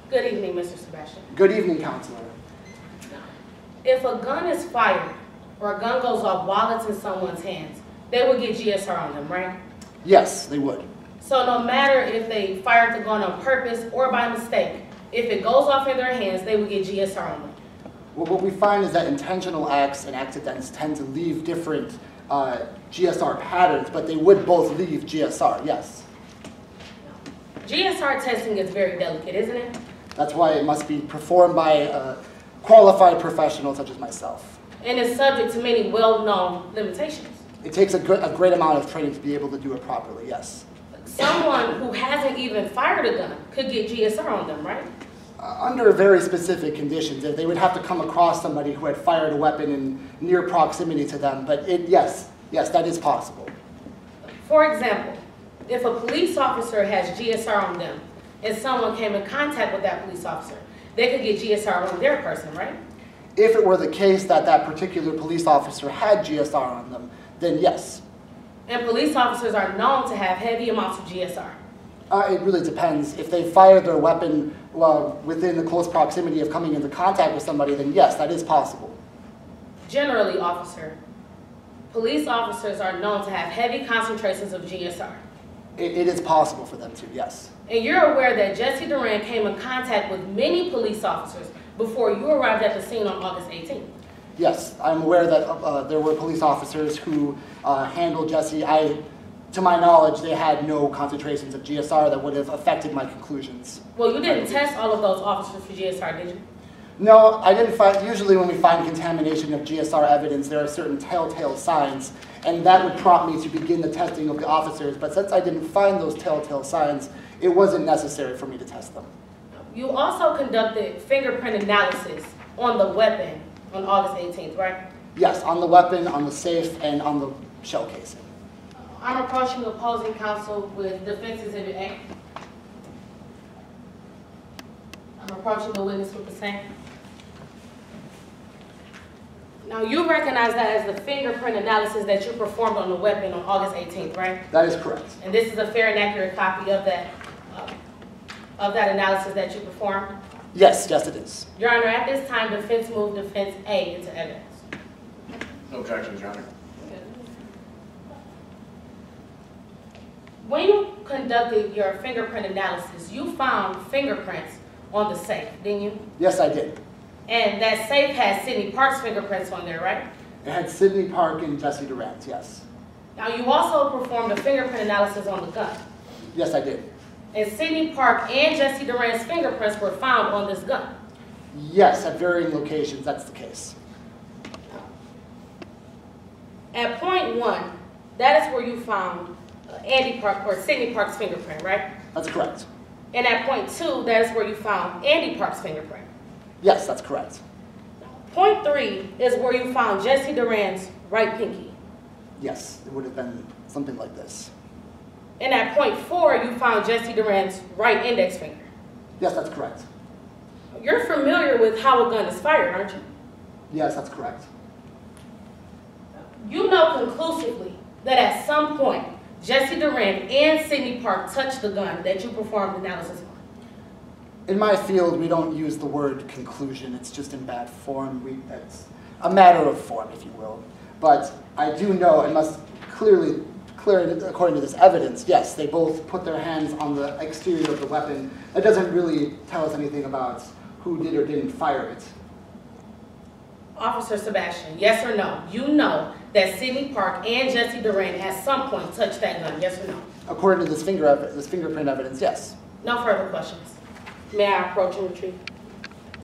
Good evening, Mr. Sebastian. Good evening, Counselor. If a gun is fired or a gun goes off while it's in someone's hands, they would get GSR on them, right? Yes, they would. So no matter if they fired the gun on purpose or by mistake, if it goes off in their hands, they would get GSR on them. Well, what we find is that intentional acts and accidents tend to leave different GSR patterns, but they would both leave GSR, yes. GSR testing is very delicate, isn't it? That's why it must be performed by a qualified professional such as myself. And it's subject to many well-known limitations. It takes a great amount of training to be able to do it properly, yes. Someone who hasn't even fired a gun could get GSR on them, right? Under very specific conditions. They would have to come across somebody who had fired a weapon in near proximity to them, but yes, that is possible. For example, if a police officer has GSR on them and someone came in contact with that police officer, they could get GSR on their person, right? If it were the case that that particular police officer had GSR on them, then yes. And police officers are known to have heavy amounts of GSR. It really depends. If they fired their weapon within the close proximity of coming into contact with somebody, then yes, that is possible. Generally, officer, police officers are known to have heavy concentrations of GSR. It is possible for them to, yes. And you're aware that Jesse Duran came in contact with many police officers before you arrived at the scene on August 18th. Yes, I'm aware that there were police officers who handled Jesse. To my knowledge, they had no concentrations of GSR that would have affected my conclusions. Well, you didn't test all of those officers for GSR, did you? No, I didn't find. Usually when we find contamination of GSR evidence, there are certain telltale signs, and that would prompt me to begin the testing of the officers. But since I didn't find those telltale signs, it wasn't necessary for me to test them. You also conducted fingerprint analysis on the weapon on August 18th, right? Yes, on the weapon, on the safe, and on the shell casing. I'm approaching opposing counsel with Defense Exhibit A. I'm approaching the witness with the same. Now, you recognize that as the fingerprint analysis that you performed on the weapon on August 18th, right? That is correct. And this is a fair and accurate copy of that analysis that you performed? Yes, it is. Your Honor, at this time, defense moved Defense A into evidence. No objections, Your Honor. When you conducted your fingerprint analysis, you found fingerprints on the safe, didn't you? Yes, I did. And that safe had Sidney Park's fingerprints on there, right? It had Sidney Park and Jesse Durant, yes. Now, you also performed a fingerprint analysis on the gun. Yes, I did. And Sidney Park and Jesse Durant's fingerprints were found on this gun. Yes, at varying locations, that's the case. At point 1, that is where you found Andy Park or Sidney Park's fingerprint, right? That's correct. And at point 2, that is where you found Andy Park's fingerprint. Yes, that's correct. Point 3 is where you found Jesse Durant's right pinky. Yes, it would have been something like this. And at point 4, you found Jesse Durant's right index finger. Yes, that's correct. You're familiar with how a gun is fired, aren't you? Yes, that's correct. You know conclusively that at some point, Jesse Durant and Sidney Park touched the gun that you performed analysis on. In my field, we don't use the word conclusion. It's just in bad form. It's a matter of form, if you will. But I do know, and must clearly, according to this evidence, yes, they both put their hands on the exterior of the weapon. It doesn't really tell us anything about who did or didn't fire it. Officer Sebastian, yes or no? You know that Sidney Park and Jesse Durant at some point touched that gun, yes or no? According to this fingerprint evidence, yes. No further questions. May I approach and retrieve?